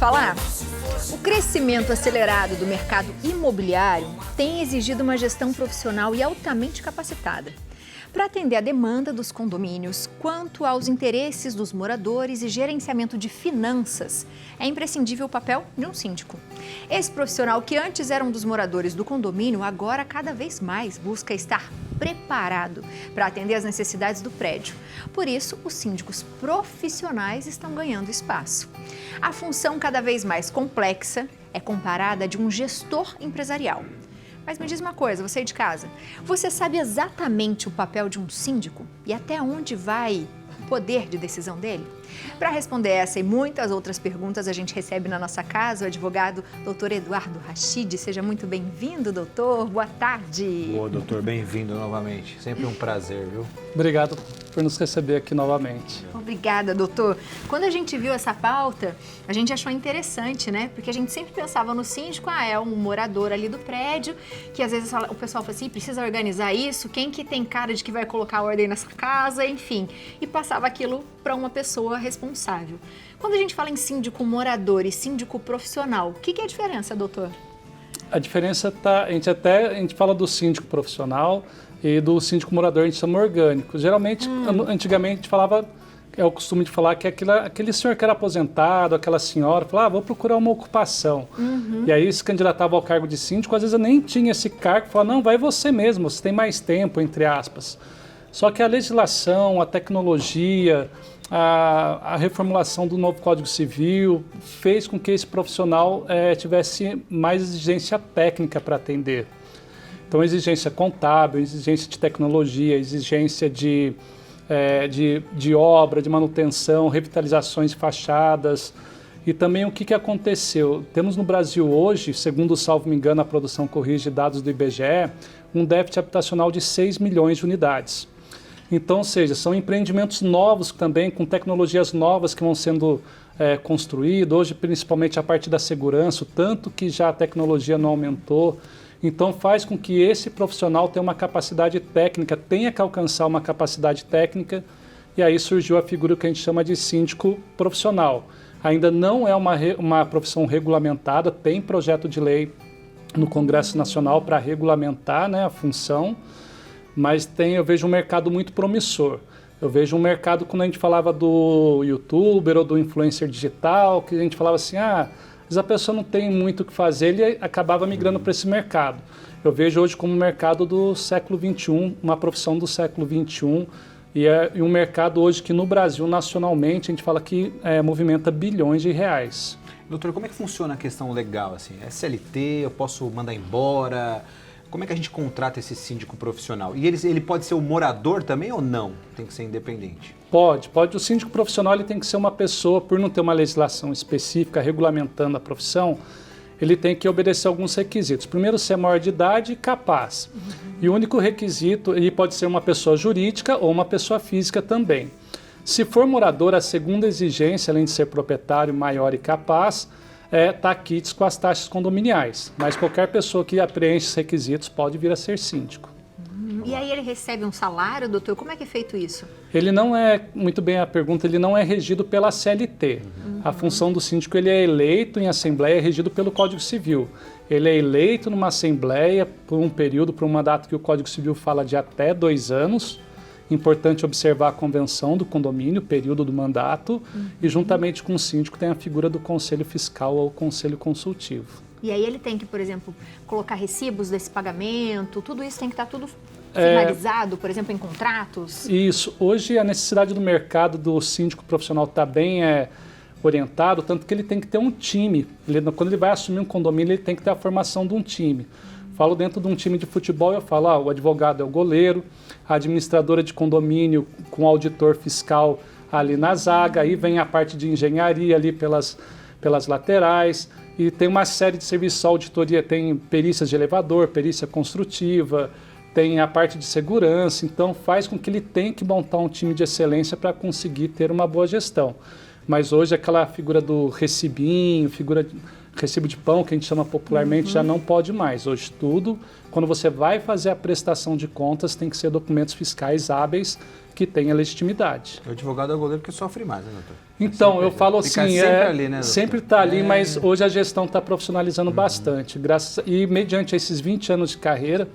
falar? O crescimento acelerado do mercado imobiliário tem exigido uma gestão profissional e altamente capacitada para atender a demanda dos condomínios quanto aos interesses dos moradores e gerenciamento de finanças. É imprescindível o papel de um síndico. Esse profissional, que antes era um dos moradores do condomínio, agora cada vez mais busca estar preparado para atender às necessidades do prédio. Por isso, os síndicos profissionais estão ganhando espaço. A função cada vez mais complexa é comparada a de um gestor empresarial. Mas me diz uma coisa, você aí de casa, você sabe exatamente o papel de um síndico e até onde vai o poder de decisão dele? Para responder essa e muitas outras perguntas, a gente recebe na nossa casa o advogado Dr. Eduardo Rachid. Seja muito bem-vindo, doutor. Boa tarde. Boa, doutor. Bem-vindo novamente. Sempre um prazer, viu? Obrigado por nos receber aqui novamente. Obrigada, doutor. Quando a gente viu essa pauta, a gente achou interessante, né? Porque a gente sempre pensava no síndico, é um morador ali do prédio, que às vezes o pessoal fala assim, precisa organizar isso, quem que tem cara de que vai colocar ordem nessa casa, enfim. E passava aquilo para uma pessoa responsável. Quando a gente fala em síndico morador e síndico profissional, o que é a diferença, doutor? A diferença está, a gente fala do síndico profissional e do síndico morador, a gente chama orgânico. Geralmente, antigamente a gente falava, é o costume de falar que aquele senhor que era aposentado, aquela senhora, falava, vou procurar uma ocupação. E aí se candidatava ao cargo de síndico, às vezes eu nem tinha esse cargo, falava, não, vai você mesmo, você tem mais tempo, entre aspas. Só que a legislação, a tecnologia, a reformulação do novo Código Civil fez com que esse profissional tivesse mais exigência técnica para atender. Então, exigência contábil, exigência de tecnologia, exigência de obra, de manutenção, revitalizações de fachadas. E também o que aconteceu? Temos no Brasil hoje, segundo, salvo me engano, a produção corrige dados do IBGE, um déficit habitacional de 6 milhões de unidades. Então, ou seja, são empreendimentos novos também, com tecnologias novas que vão sendo construídos, hoje principalmente a parte da segurança, tanto que já a tecnologia não aumentou. Então faz com que esse profissional tenha uma capacidade técnica, tenha que alcançar uma capacidade técnica, e aí surgiu a figura que a gente chama de síndico profissional. Ainda não é uma profissão regulamentada, tem projeto de lei no Congresso Nacional para regulamentar, né, a função, mas eu vejo um mercado muito promissor. Eu vejo um mercado, quando a gente falava do youtuber ou do influencer digital, que a gente falava assim, às vezes a pessoa não tem muito o que fazer, ele acabava migrando para esse mercado. Eu vejo hoje como um mercado do século XXI, uma profissão do século XXI, e um mercado hoje que no Brasil, nacionalmente, a gente fala que movimenta bilhões de reais. Doutor, como é que funciona a questão legal? Assim? É CLT, eu posso mandar embora? Como é que a gente contrata esse síndico profissional? E ele pode ser o morador também ou não? Tem que ser independente? Pode. O síndico profissional ele tem que ser uma pessoa, por não ter uma legislação específica regulamentando a profissão, ele tem que obedecer alguns requisitos. Primeiro, ser maior de idade e capaz. E o único requisito, ele pode ser uma pessoa jurídica ou uma pessoa física também. Se for morador, a segunda exigência, além de ser proprietário, maior e capaz, quites com as taxas condominiais. Mas qualquer pessoa que preenche os requisitos pode vir a ser síndico. E aí ele recebe um salário, doutor? Como é que é feito isso? Ele não é, muito bem a pergunta, ele não é regido pela CLT. A função do síndico, ele é eleito em assembleia, é regido pelo Código Civil. Ele é eleito numa assembleia por um período, por um mandato que o Código Civil fala de até 2 anos. Importante observar a convenção do condomínio, o período do mandato, e juntamente com o síndico tem a figura do conselho fiscal ou conselho consultivo. E aí ele tem que, por exemplo, colocar recibos desse pagamento, tudo isso tem que estar tudo finalizado, por exemplo, em contratos? Isso. Hoje a necessidade do mercado do síndico profissional está bem orientado, tanto que ele tem que ter um time. Quando ele vai assumir um condomínio, ele tem que ter a formação de um time. Falo dentro de um time de futebol, eu falo, o advogado é o goleiro, a administradora de condomínio com o auditor fiscal ali na zaga, aí vem a parte de engenharia ali pelas laterais, e tem uma série de serviços, auditoria, tem perícias de elevador, perícia construtiva, tem a parte de segurança, então faz com que ele tenha que montar um time de excelência para conseguir ter uma boa gestão. mas hoje aquela figura do recibinho, recibo de pão, que a gente chama popularmente, já não pode mais. Hoje tudo, quando você vai fazer a prestação de contas, tem que ser documentos fiscais hábeis que tenha legitimidade. O advogado é o goleiro que sofre mais, né, doutor? Então, eu falo assim, sempre ali, né, doutor? Sempre está ali, mas hoje a gestão está profissionalizando bastante. E mediante esses 20 anos de carreira,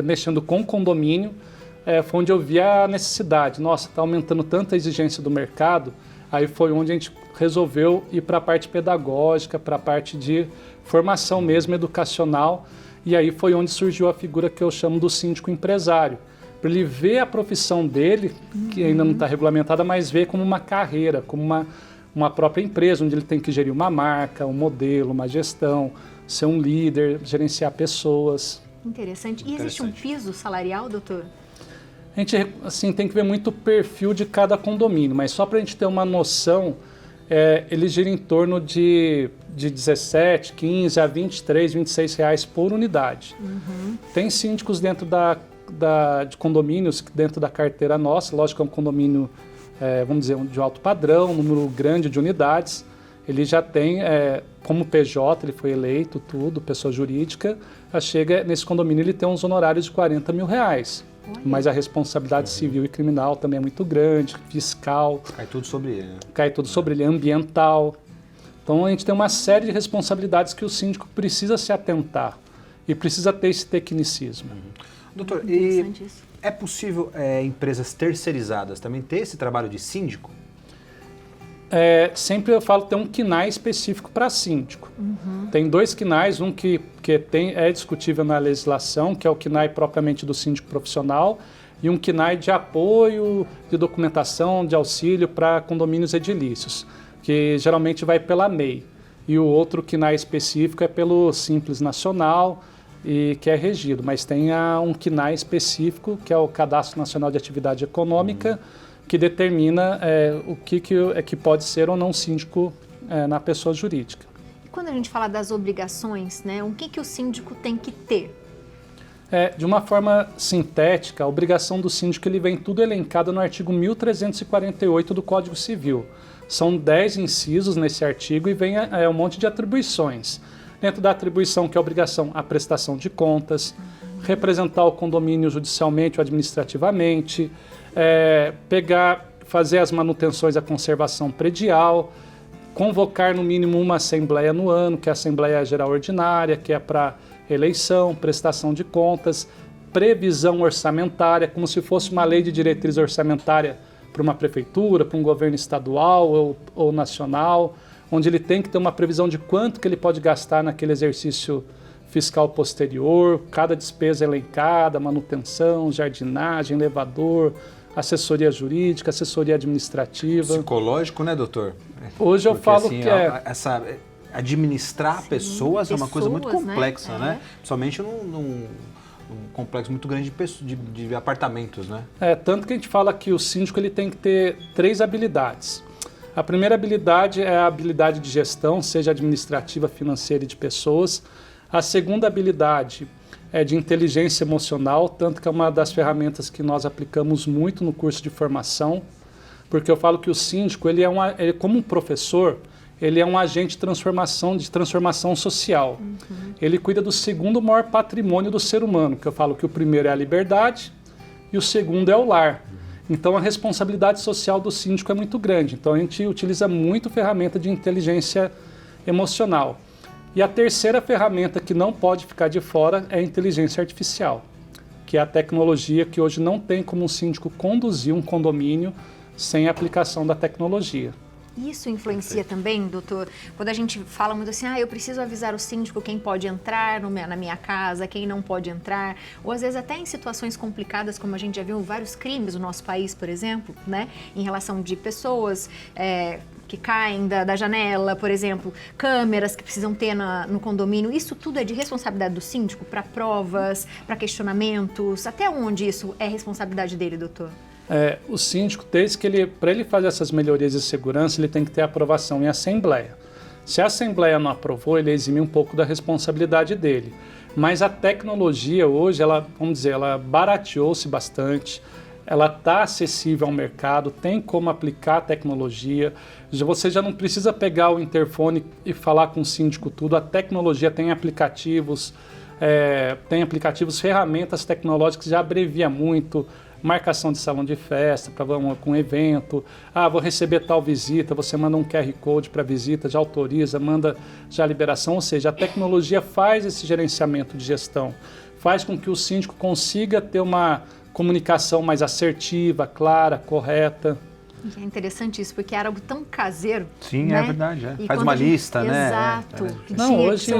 mexendo com condomínio, foi onde eu vi a necessidade. Nossa, está aumentando tanta exigência do mercado, aí foi onde a gente resolveu ir para a parte pedagógica, para a parte de formação mesmo, educacional, e aí foi onde surgiu a figura que eu chamo do síndico empresário. Para ele ver a profissão dele, que ainda não está regulamentada, mas ver como uma carreira, como uma própria empresa, onde ele tem que gerir uma marca, um modelo, uma gestão, ser um líder, gerenciar pessoas. Interessante. E existe um piso salarial, doutor? A gente assim, tem que ver muito o perfil de cada condomínio, mas só para a gente ter uma noção, ele gira em torno de 17, 15 a 23, 26 reais por unidade. Tem síndicos dentro de condomínios dentro da carteira nossa, lógico que é um condomínio, vamos dizer, de alto padrão, um número grande de unidades, ele já tem, como PJ, ele foi eleito, tudo, pessoa jurídica, chega nesse condomínio, ele tem uns honorários de 40 mil reais. Olha. Mas a responsabilidade civil e criminal também é muito grande, fiscal. Cai tudo sobre ele, né? Cai tudo sobre ele, ambiental. Então a gente tem uma série de responsabilidades que o síndico precisa se atentar e precisa ter esse tecnicismo. Doutor, e é possível empresas terceirizadas também ter esse trabalho de síndico? Sempre eu falo que tem um CNAE específico para síndico. Tem 2 CNAEs, um que é discutível na legislação, que é o CNAE propriamente do síndico profissional, e um CNAE de apoio, de documentação, de auxílio para condomínios edilícios, que geralmente vai pela MEI. E o outro CNAE específico é pelo Simples Nacional, e que é regido, mas tem um CNAE específico, que é o Cadastro Nacional de Atividade Econômica, que determina o que pode ser ou não síndico na pessoa jurídica. E quando a gente fala das obrigações, né, o que o síndico tem que ter? De uma forma sintética, a obrigação do síndico ele vem tudo elencado no artigo 1348 do Código Civil. São 10 incisos nesse artigo e vem um monte de atribuições. Dentro da atribuição, que é a obrigação, a prestação de contas, representar o condomínio judicialmente ou administrativamente, fazer as manutenções da conservação predial, convocar no mínimo uma assembleia no ano, que é a Assembleia Geral Ordinária, que é para eleição, prestação de contas, previsão orçamentária, como se fosse uma lei de diretriz orçamentária para uma prefeitura, para um governo estadual ou nacional, onde ele tem que ter uma previsão de quanto que ele pode gastar naquele exercício fiscal posterior, cada despesa elencada, manutenção, jardinagem, elevador, assessoria jurídica, assessoria administrativa. Psicológico, né, doutor? Hoje eu falo assim, que administrar pessoas é uma coisa muito complexa, né? né? Principalmente num complexo muito grande de apartamentos, né? Tanto que a gente fala que o síndico ele tem que ter 3 habilidades. A primeira habilidade é a habilidade de gestão, seja administrativa, financeira e de pessoas. A segunda habilidade é de inteligência emocional, tanto que é uma das ferramentas que nós aplicamos muito no curso de formação, porque eu falo que o síndico, ele como um professor, ele é um agente de transformação social. Ele cuida do segundo maior patrimônio do ser humano, que eu falo que o primeiro é a liberdade e o segundo é o lar. Então a responsabilidade social do síndico é muito grande. Então a gente utiliza muito ferramenta de inteligência emocional. E a terceira ferramenta que não pode ficar de fora é a inteligência artificial, que é a tecnologia que hoje não tem como um síndico conduzir um condomínio sem a aplicação da tecnologia. Isso influencia também, doutor? Quando a gente fala muito assim, eu preciso avisar o síndico quem pode entrar na minha casa, quem não pode entrar, ou às vezes até em situações complicadas, como a gente já viu vários crimes no nosso país, por exemplo, né? Em relação de pessoas que caem da janela, por exemplo, câmeras que precisam ter no condomínio, isso tudo é de responsabilidade do síndico para provas, para questionamentos, até onde isso é responsabilidade dele, doutor? O síndico, desde que para ele fazer essas melhorias de segurança, ele tem que ter aprovação em assembleia. Se a assembleia não aprovou, ele exime um pouco da responsabilidade dele. Mas a tecnologia hoje, ela barateou-se bastante. ela está acessível ao mercado, tem como aplicar a tecnologia. Você já não precisa pegar o interfone e falar com o síndico tudo. A tecnologia tem aplicativos, ferramentas tecnológicas, já abrevia muito. Marcação de salão de festa para um evento. Vou receber tal visita, você manda um QR Code para visita, já autoriza, manda já a liberação. Ou seja, a tecnologia faz esse gerenciamento de gestão, faz com que o síndico consiga ter uma comunicação mais assertiva, clara, correta. É interessante isso, porque era algo tão caseiro. Sim, né? É verdade. E faz uma lista, né? Exato. Não, hoje,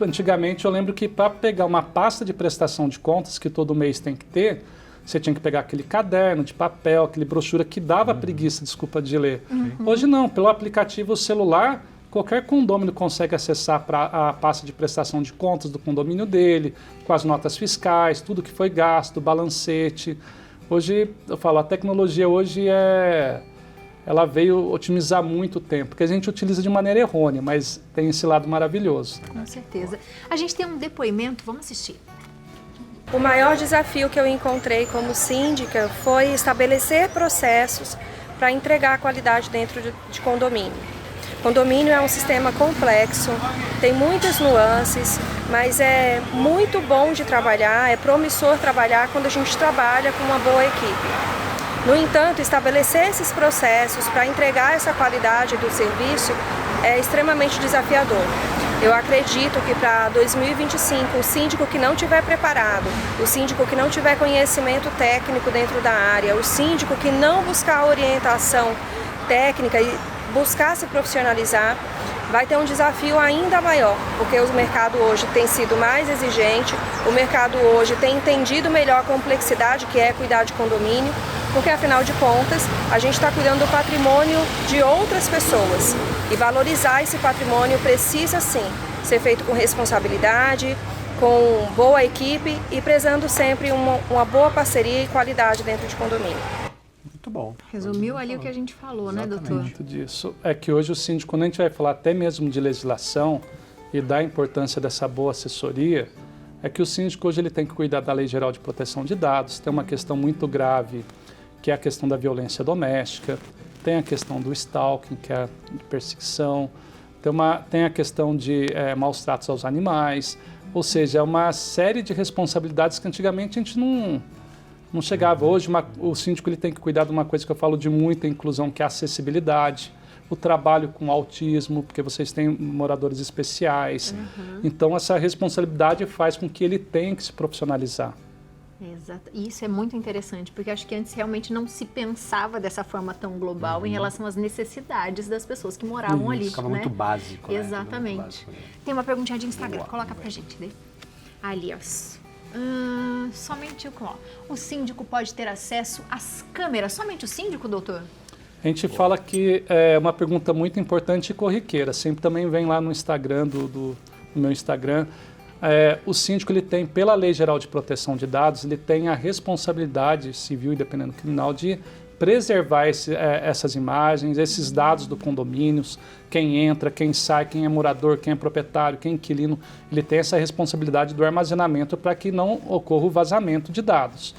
antigamente eu lembro que para pegar uma pasta de prestação de contas que todo mês tem que ter, você tinha que pegar aquele caderno de papel, aquele brochura que dava preguiça, desculpa de ler. Hoje não, pelo aplicativo celular, qualquer condômino consegue acessar a pasta de prestação de contas do condomínio dele, com as notas fiscais, tudo que foi gasto, balancete. Hoje, eu falo, a tecnologia hoje ela veio otimizar muito o tempo, porque a gente utiliza de maneira errônea, mas tem esse lado maravilhoso. Com certeza. A gente tem um depoimento, vamos assistir. O maior desafio que eu encontrei como síndica foi estabelecer processos para entregar a qualidade dentro de condomínio. Condomínio é um sistema complexo, tem muitas nuances, mas é muito bom de trabalhar, é promissor trabalhar quando a gente trabalha com uma boa equipe. No entanto, estabelecer esses processos para entregar essa qualidade do serviço é extremamente desafiador. Eu acredito que para 2025, o síndico que não estiver preparado, o síndico que não tiver conhecimento técnico dentro da área, o síndico que não buscar orientação técnica e buscar se profissionalizar, vai ter um desafio ainda maior, porque o mercado hoje tem sido mais exigente, o mercado hoje tem entendido melhor a complexidade que é cuidar de condomínio, porque afinal de contas a gente está cuidando do patrimônio de outras pessoas e valorizar esse patrimônio precisa sim ser feito com responsabilidade, com boa equipe e prezando sempre uma boa parceria e qualidade dentro de condomínio. Muito bom. Resumiu ali o que a gente falou, né, doutor? Muito disso. É que hoje o síndico, quando a gente vai falar até mesmo de legislação e da importância dessa boa assessoria, é que o síndico hoje ele tem que cuidar da Lei Geral de Proteção de Dados, tem uma questão muito grave, que é a questão da violência doméstica, tem a questão do stalking, que é a perseguição, tem a questão de maus tratos aos animais, ou seja, é uma série de responsabilidades que antigamente a gente não chegava. Hoje o síndico ele tem que cuidar de uma coisa que eu falo de muita inclusão, que é a acessibilidade, o trabalho com autismo, porque vocês têm moradores especiais. Então essa responsabilidade faz com que ele tenha que se profissionalizar. Exato. E isso é muito interessante, porque acho que antes realmente não se pensava dessa forma tão global em relação às necessidades das pessoas que moravam ali. Ficava né? muito básico. Exatamente. Muito básico. Tem uma perguntinha de Instagram, coloca pra gente. Né? Ali, ó. Somente o síndico pode ter acesso às câmeras? Somente o síndico, doutor? A gente fala que é uma pergunta muito importante e corriqueira. Sempre também vem lá no Instagram, no meu Instagram. O síndico ele tem, pela Lei Geral de Proteção de Dados, ele tem a responsabilidade civil e dependendo criminal de preservar essas imagens, esses dados do condomínio, quem entra, quem sai, quem é morador, quem é proprietário, quem é inquilino, ele tem essa responsabilidade do armazenamento para que não ocorra o vazamento de dados.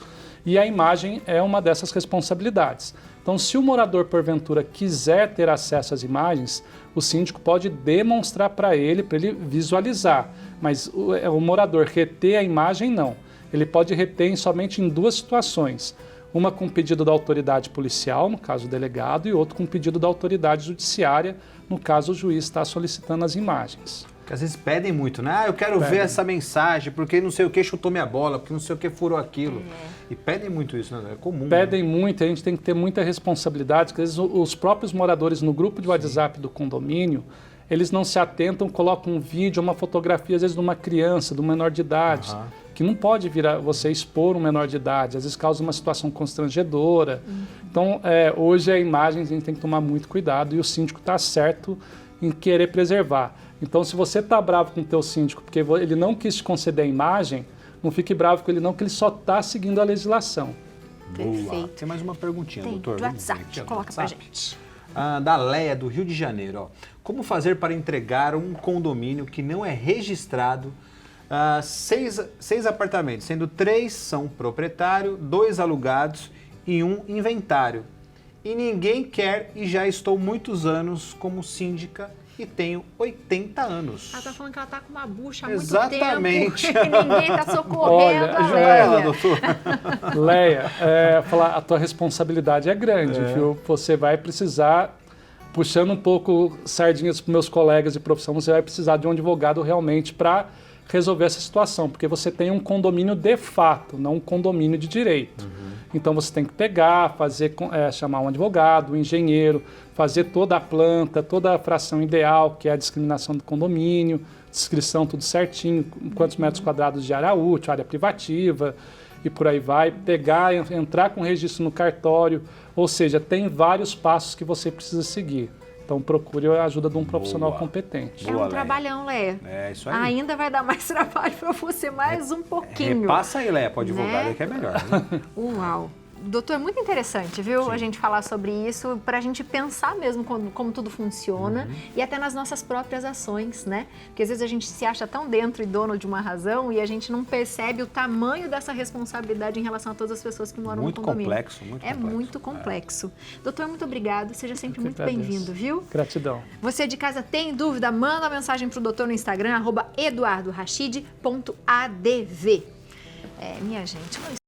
E a imagem é uma dessas responsabilidades. Então, se o morador, porventura, quiser ter acesso às imagens, o síndico pode demonstrar para ele visualizar, mas o morador reter a imagem, não. Ele pode reter somente em duas situações. Uma com pedido da autoridade policial, no caso o delegado, e outra com pedido da autoridade judiciária, no caso o juiz está solicitando as imagens. Porque às vezes pedem muito, né? Eu quero ver essa mensagem, porque não sei o que chutou minha bola, porque não sei o que furou aquilo. E pedem muito isso, né? É comum. Pedem muito, a gente tem que ter muita responsabilidade, porque às vezes os próprios moradores no grupo de WhatsApp do condomínio, eles não se atentam, colocam um vídeo, uma fotografia, às vezes, de uma criança, de um menor de idade, que não pode vir a você expor um menor de idade, às vezes causa uma situação constrangedora. Então, hoje a imagem a gente tem que tomar muito cuidado e o síndico está certo em querer preservar. Então, se você está bravo com o teu síndico porque ele não quis te conceder a imagem, não fique bravo com ele não, que ele só está seguindo a legislação. Perfeito. Tem mais uma perguntinha, Tem, doutor. do WhatsApp, coloca pra gente. Da Leia, do Rio de Janeiro. Ó. Como fazer para entregar um condomínio que não é registrado 6 apartamentos, sendo 3 são proprietário, 2 alugados e 1 inventário. E ninguém quer e já estou muitos anos como síndica e tenho 80 anos. Ela tá falando que ela tá com uma bucha há Exatamente. muito tempo. E ninguém tá socorrendo a Ela, Leia. doutor. Leia, falar, a tua responsabilidade é grande, viu? Você vai precisar, puxando um pouco sardinhas para meus colegas de profissão, você vai precisar de um advogado realmente para resolver essa situação, porque você tem um condomínio de fato, não um condomínio de direito. Então você tem que pegar, chamar um advogado, um engenheiro, fazer toda a planta, toda a fração ideal, que é a discriminação do condomínio, descrição tudo certinho, quantos metros quadrados de área útil, área privativa e por aí vai. Pegar, entrar com registro no cartório, ou seja, tem vários passos que você precisa seguir. Então procure a ajuda de um profissional competente. É um trabalhão, Leia. É isso aí. Ainda vai dar mais trabalho para você, mais um pouquinho. Repassa aí, Leia, para o advogado, Né? que é melhor. Né? Uau! Doutor, é muito interessante, viu, Sim. a gente falar sobre isso, para a gente pensar mesmo como tudo funciona e até nas nossas próprias ações, né? Porque às vezes a gente se acha tão dentro e dono de uma razão e a gente não percebe o tamanho dessa responsabilidade em relação a todas as pessoas que moram Muito no condomínio. complexo, muito complexo. É muito complexo. Doutor, muito obrigado, seja sempre Eu que muito agradeço. bem-vindo, viu? Gratidão. Você de casa tem dúvida? Manda uma mensagem para o doutor no Instagram, @eduardorachid.adv. Minha gente, não